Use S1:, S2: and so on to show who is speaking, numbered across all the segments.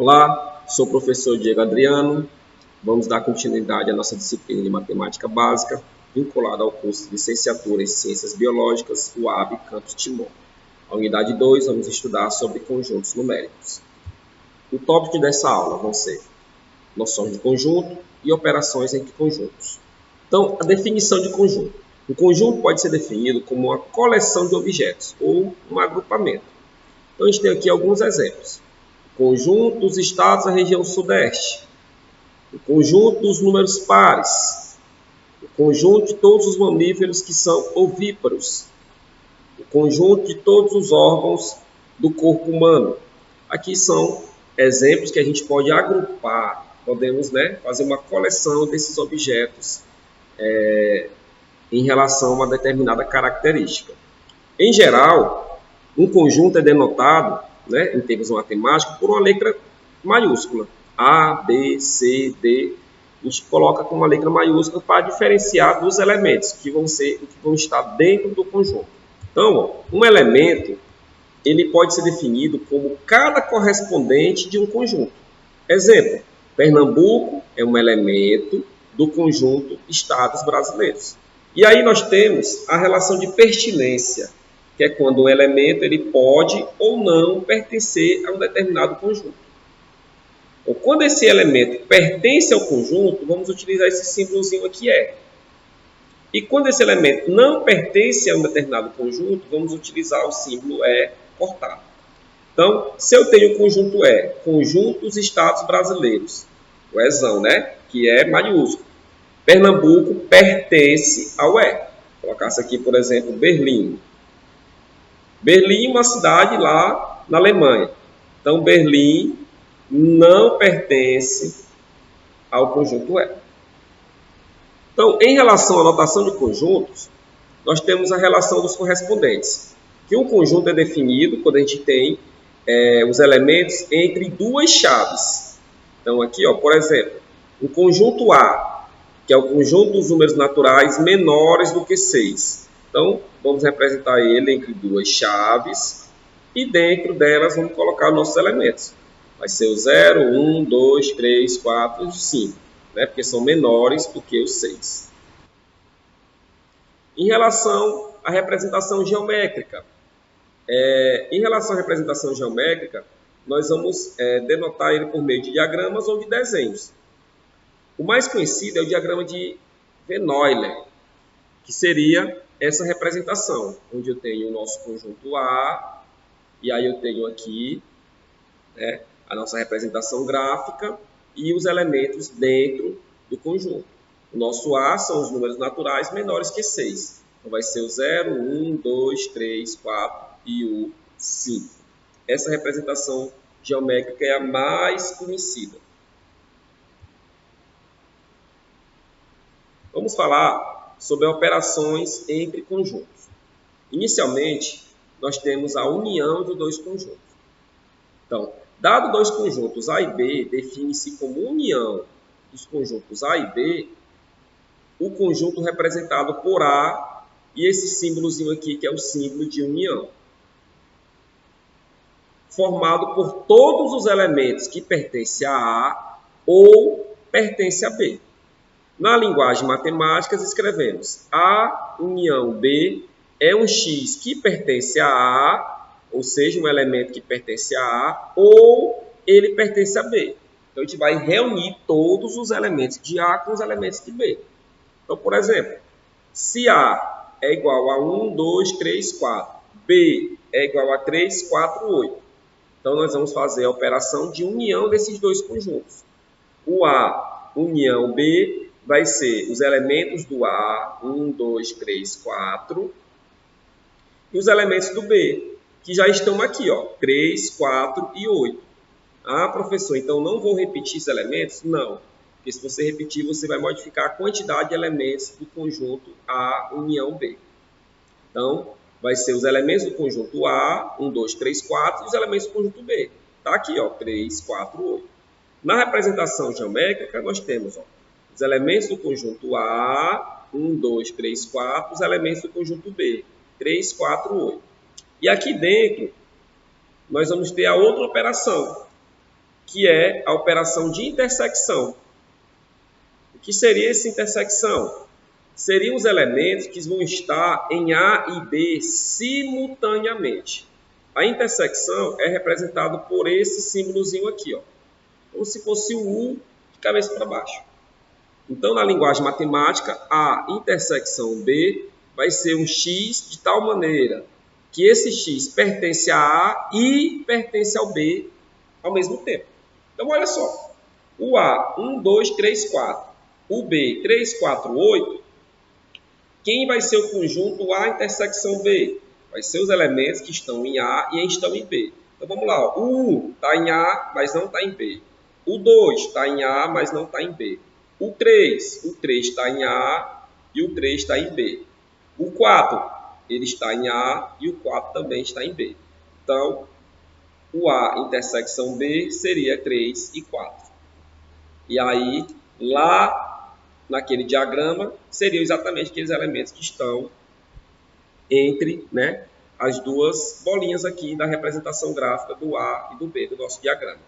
S1: Olá, sou o professor Diego Adriano. Vamos dar continuidade à nossa disciplina de Matemática Básica, vinculada ao curso de Licenciatura em Ciências Biológicas, UAB, Campus Timon. A unidade 2, vamos estudar sobre conjuntos numéricos. O tópico dessa aula vão ser noções de conjunto e operações entre conjuntos. Então, a definição de conjunto. O conjunto pode ser definido como uma coleção de objetos ou um agrupamento. Então, a gente tem aqui alguns exemplos. O conjunto dos estados da região sudeste. O conjunto dos números pares. O conjunto de todos os mamíferos que são ovíparos. O conjunto de todos os órgãos do corpo humano. Aqui são exemplos que a gente pode agrupar. Podemos, fazer uma coleção desses objetos em relação a uma determinada característica. Em geral, um conjunto é denotado, em termos matemáticos, por uma letra maiúscula. A, B, C, D. A gente coloca com uma letra maiúscula para diferenciar dos elementos que vão estar dentro do conjunto. Então, um elemento ele pode ser definido como cada correspondente de um conjunto. Exemplo, Pernambuco é um elemento do conjunto Estados brasileiros. E aí nós temos a relação de pertinência, que é quando o elemento ele pode ou não pertencer a um determinado conjunto. Ou quando esse elemento pertence ao conjunto, vamos utilizar esse símbolozinho aqui, é. E quando esse elemento não pertence a um determinado conjunto, vamos utilizar o símbolo é cortado. Então, se eu tenho o conjunto E, conjunto dos estados brasileiros, o Ezão, que é maiúsculo. Pernambuco pertence ao E. Vou colocar isso aqui, por exemplo, Berlim. Berlim é uma cidade lá na Alemanha. Então, Berlim não pertence ao conjunto E. Então, em relação à notação de conjuntos, nós temos a relação dos correspondentes. Que um conjunto é definido quando a gente tem os elementos entre duas chaves. Então, aqui, por exemplo, o conjunto A, que é o conjunto dos números naturais menores do que 6. Então, vamos representar ele entre duas chaves e dentro delas vamos colocar os nossos elementos. Vai ser o 0, 1, 2, 3, 4 e 5, porque são menores do que os 6. Em relação à representação geométrica, nós vamos denotar ele por meio de diagramas ou de desenhos. O mais conhecido é o diagrama de Van Euler, que seria essa representação, onde eu tenho o nosso conjunto A, e aí eu tenho aqui a nossa representação gráfica e os elementos dentro do conjunto. O nosso A são os números naturais menores que 6. Então, vai ser o 0, 1, 2, 3, 4 e o 5. Essa representação geométrica é a mais conhecida. Vamos falar sobre operações entre conjuntos. Inicialmente, nós temos a união de dois conjuntos. Então, dado dois conjuntos A e B, define-se como união dos conjuntos A e B, o conjunto representado por A e esse símbolozinho aqui, que é o símbolo de união. Formado por todos os elementos que pertencem a A ou pertencem a B. Na linguagem matemática, escrevemos A união B é um X que pertence a A, ou seja, um elemento que pertence a A, ou ele pertence a B. Então, a gente vai reunir todos os elementos de A com os elementos de B. Então, por exemplo, se A é igual a 1, 2, 3, 4, B é igual a 3, 4, 8. Então, nós vamos fazer a operação de união desses dois conjuntos. O A união B vai ser os elementos do A, 1, 2, 3, 4, e os elementos do B, que já estão aqui, 3, 4 e 8. Ah, professor, então não vou repetir esses elementos? Não, porque se você repetir, você vai modificar a quantidade de elementos do conjunto A união B. Então, vai ser os elementos do conjunto A, 1, 2, 3, 4, e os elementos do conjunto B. Está aqui, 3, 4, 8. Na representação geométrica, nós temos os elementos do conjunto A, 1, 2, 3, 4, os elementos do conjunto B, 3, 4, 8. E aqui dentro, nós vamos ter a outra operação, que é a operação de intersecção. O que seria essa intersecção? Seriam os elementos que vão estar em A e B simultaneamente. A intersecção é representada por esse símbolozinho aqui, ó, como se fosse o U de cabeça para baixo. Então, na linguagem matemática, A intersecção B vai ser um X de tal maneira que esse X pertence a A e pertence ao B ao mesmo tempo. Então, olha só. O A, 1, 2, 3, 4. O B, 3, 4, 8. Quem vai ser o conjunto A intersecção B? Vai ser os elementos que estão em A e estão em B. Então, vamos lá. Ó. O 1 está em A, mas não está em B. O 2 está em A, mas não está em B. O 3 está em A e o 3 está em B. O 4, ele está em A e o 4 também está em B. Então, o A intersecção B seria 3 e 4. E aí, lá naquele diagrama, seriam exatamente aqueles elementos que estão entre, né, as duas bolinhas aqui da representação gráfica do A e do B do nosso diagrama.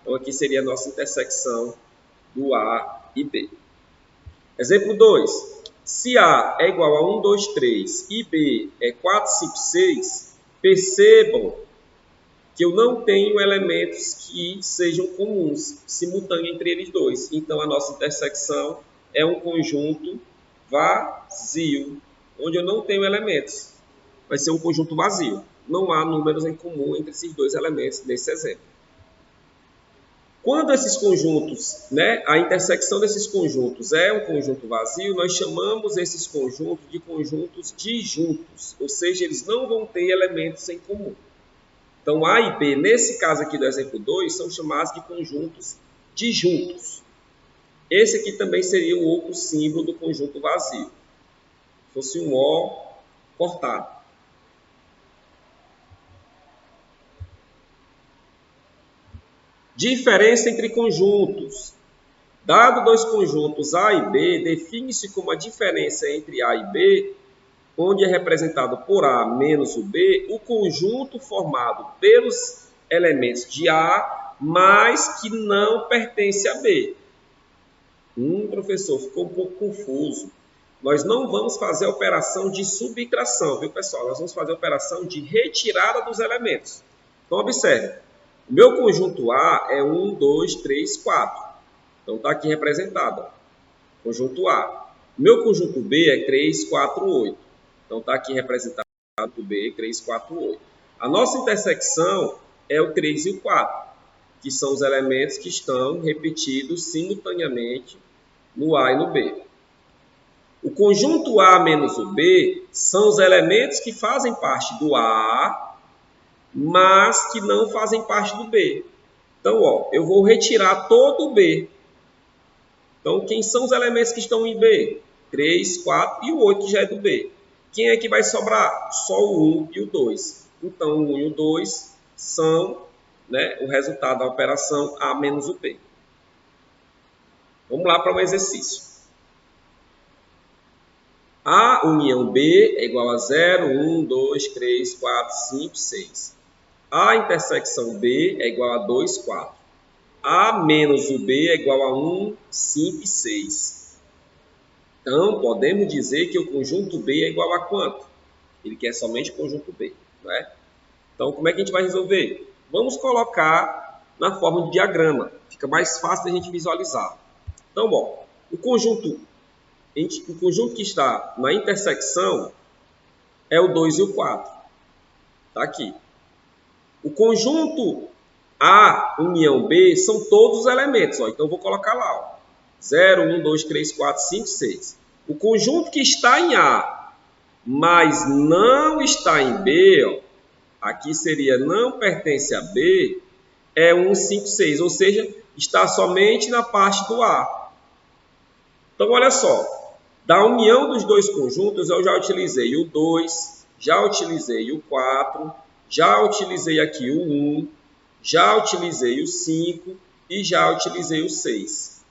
S1: Então, aqui seria a nossa intersecção do A e B. Exemplo 2. Se A é igual a 1, 2, 3 e B é 4, 5, 6, percebam que eu não tenho elementos que sejam comuns, simultâneos entre eles dois. Então, a nossa intersecção é um conjunto vazio, onde eu não tenho elementos. Vai ser um conjunto vazio. Não há números em comum entre esses dois elementos nesse exemplo. Quando esses conjuntos, né, a intersecção desses conjuntos é um conjunto vazio, nós chamamos esses conjuntos de conjuntos disjuntos, ou seja, eles não vão ter elementos em comum. Então, A e B, nesse caso aqui do exemplo 2, são chamados de conjuntos disjuntos. Esse aqui também seria o outro símbolo do conjunto vazio. Se fosse um O cortado. Diferença entre conjuntos. Dado dois conjuntos A e B, define-se como a diferença entre A e B, onde é representado por A menos o B, o conjunto formado pelos elementos de A, mas que não pertence a B. Professor, ficou um pouco confuso. Nós não vamos fazer a operação de subtração, viu, pessoal? Nós vamos fazer a operação de retirada dos elementos. Então, observe. O meu conjunto A é 1, 2, 3, 4. Então, está aqui representado. Ó. Conjunto A. O meu conjunto B é 3, 4, 8. Então, está aqui representado o B, 3, 4, 8. A nossa intersecção é o 3 e o 4, que são os elementos que estão repetidos simultaneamente no A e no B. O conjunto A menos o B são os elementos que fazem parte do A, mas que não fazem parte do B. Então, ó, eu vou retirar todo o B. Então, quem são os elementos que estão em B? 3, 4 e o 8, que já é do B. Quem é que vai sobrar? Só o 1 e o 2. Então, o 1 e o 2 são, né, o resultado da operação A menos o B. Vamos lá para um exercício. A união B é igual a 0, 1, 2, 3, 4, 5, 6. A intersecção B é igual a 2, 4. A menos o B é igual a 1, 5 e 6. Então, podemos dizer que o conjunto B é igual a quanto? Ele quer somente o conjunto B, não é? Então, como é que a gente vai resolver? Vamos colocar na forma de diagrama. Fica mais fácil da gente visualizar. Então, bom, o conjunto que está na intersecção é o 2 e o 4. Está aqui. O conjunto A união B são todos os elementos. Ó. Então, eu vou colocar lá. Ó. 0, 1, 2, 3, 4, 5, 6. O conjunto que está em A, mas não está em B, ó, aqui seria não pertence a B, é 1, 5, 6. Ou seja, está somente na parte do A. Então, olha só. Da união dos dois conjuntos, eu já utilizei o 2, já utilizei o 4, já utilizei aqui o 1, já utilizei o 5 e já utilizei o 6.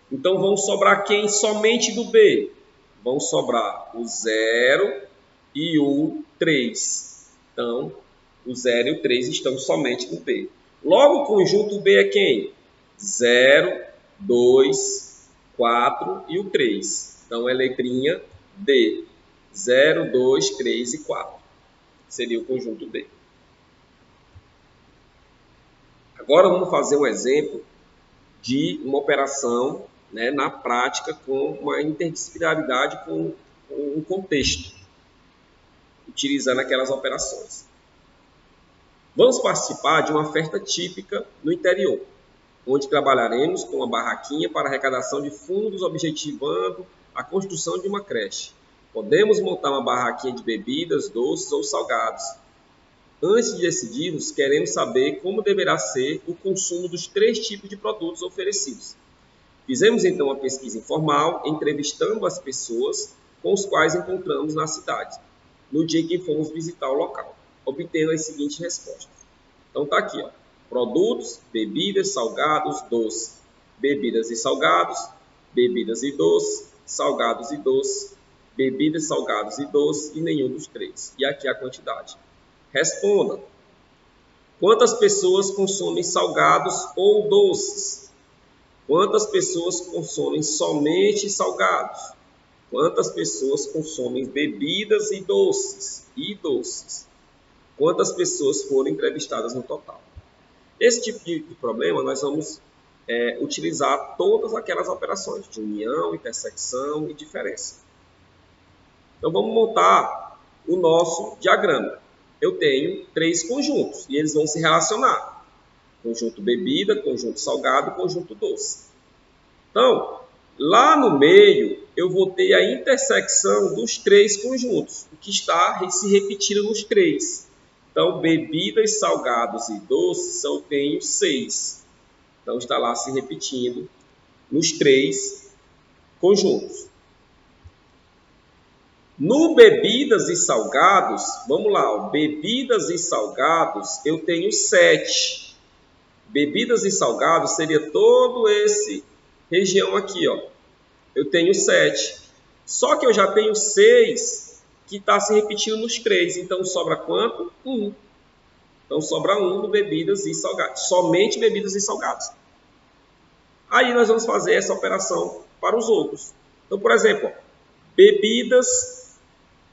S1: Então, vão sobrar quem somente do B? Vão sobrar o 0 e o 3. Então, o 0 e o 3 estão somente no B. Logo, o conjunto B é quem? 0, 2, 4 e o 3. Então, é letrinha D. 0, 2, 3 e 4. Seria o conjunto B. Agora, vamos fazer um exemplo de uma operação, né, na prática com uma interdisciplinaridade com um contexto, utilizando aquelas operações. Vamos participar de uma festa típica no interior, onde trabalharemos com uma barraquinha para arrecadação de fundos, objetivando a construção de uma creche. Podemos montar uma barraquinha de bebidas, doces ou salgados. Antes de decidirmos, queremos saber como deverá ser o consumo dos 3 tipos de produtos oferecidos. Fizemos então uma pesquisa informal, entrevistando as pessoas com os quais encontramos na cidade, no dia que fomos visitar o local, obtendo as seguintes respostas. Então está aqui, ó, produtos, bebidas, salgados, doces, bebidas e salgados, bebidas e doces, salgados e doces, bebidas, salgados e doces e nenhum dos 3. E aqui a quantidade. Responda. Quantas pessoas consomem salgados ou doces? Quantas pessoas consomem somente salgados? Quantas pessoas consomem bebidas e doces? Quantas pessoas foram entrevistadas no total? Esse tipo de problema nós vamos utilizar todas aquelas operações de união, intersecção e diferença. Então vamos montar o nosso diagrama. Eu tenho 3 conjuntos e eles vão se relacionar. Conjunto bebida, conjunto salgado, conjunto doce. Então, lá no meio, eu vou ter a intersecção dos 3 conjuntos, o que está se repetindo nos 3. Então, bebidas, salgados e doces, eu tenho 6. Então, está lá se repetindo nos 3 conjuntos. No bebidas e salgados, vamos lá, ó, bebidas e salgados, eu tenho 7. Bebidas e salgados seria todo esse região aqui, ó. Eu tenho 7. Só que eu já tenho 6 que está se repetindo nos 3. Então, sobra quanto? 1. Então, sobra 1 no bebidas e salgados. Somente bebidas e salgados. Aí, nós vamos fazer essa operação para os outros. Então, por exemplo, ó, bebidas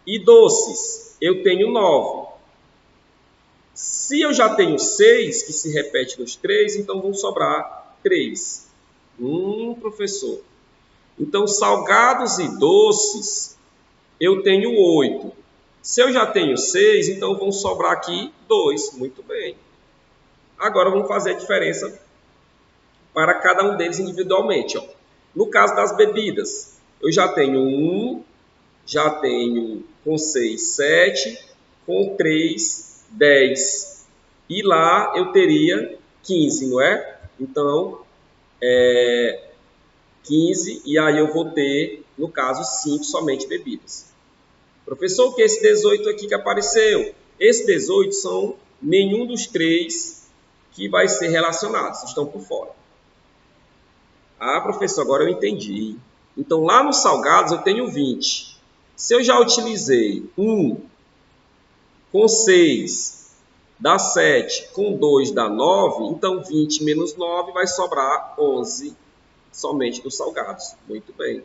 S1: e doces, eu tenho 9. Se eu já tenho 6 que se repete nos 3, então vão sobrar 3. Professor. Então, salgados e doces, eu tenho 8. Se eu já tenho 6, então vão sobrar aqui 2. Muito bem. Agora, vamos fazer a diferença para cada um deles individualmente. Ó. No caso das bebidas, eu já tenho 1, já tenho com 6, 7, com 3, 10. E lá eu teria 15, não é? Então, 15, e aí eu vou ter, no caso, 5 somente bebidas. Professor, o que é esse 18 aqui que apareceu? Esse 18 são nenhum dos 3 que vai ser relacionados, estão por fora. Ah, professor, agora eu entendi. Então, lá nos salgados eu tenho 20. Se eu já utilizei 1 com 6 dá 7, com 2 dá 9, então 20 menos 9 vai sobrar 11 somente dos salgados. Muito bem.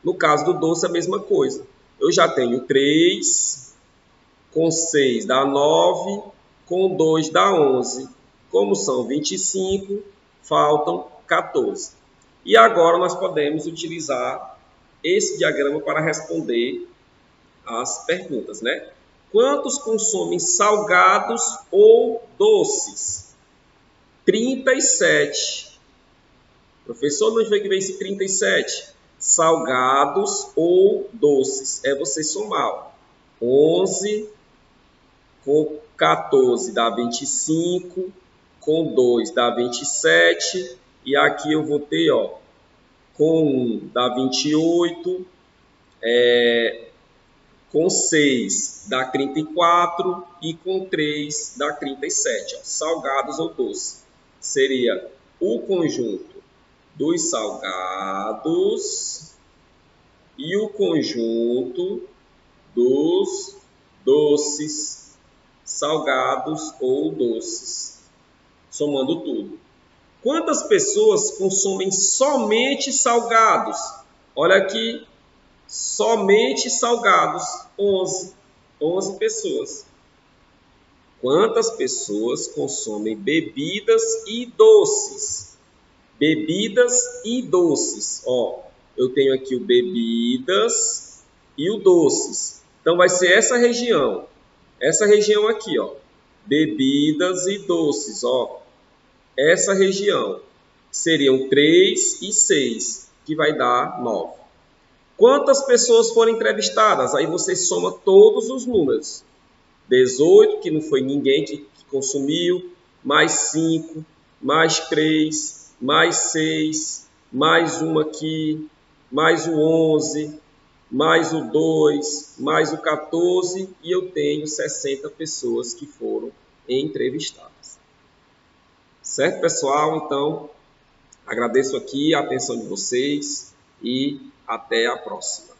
S1: No caso do doce, a mesma coisa. Eu já tenho 3, com 6 dá 9, com 2 dá 11. Como são 25, faltam 14. E agora nós podemos utilizar esse diagrama para responder as perguntas, né? Quantos consomem salgados ou doces? 37. Professor, de onde foi que vem esse 37? Salgados ou doces. É você somar. 11 com 14 dá 25, com 2 dá 27, e aqui eu vou ter, ó, com 1 dá 28, com 6 dá 34 e com 3 dá 37. Ó, salgados ou doces. Seria o conjunto dos salgados e o conjunto dos doces, salgados ou doces. somando tudo. Quantas pessoas consomem somente salgados? Olha aqui, somente salgados, 11 pessoas. Quantas pessoas consomem bebidas e doces? Bebidas e doces. Ó, eu tenho aqui o bebidas e o doces. Então vai ser essa região. Essa região aqui, ó. Bebidas e doces, ó. Essa região. Seriam 3 e 6, que vai dar 9. Quantas pessoas foram entrevistadas? Aí você soma todos os números. 18, que não foi ninguém que consumiu, mais 5, mais 3, mais 6, mais uma aqui, mais o 11, mais o 2, mais o 14, e eu tenho 60 pessoas que foram entrevistadas. Certo, pessoal? Então, agradeço aqui a atenção de vocês e até a próxima.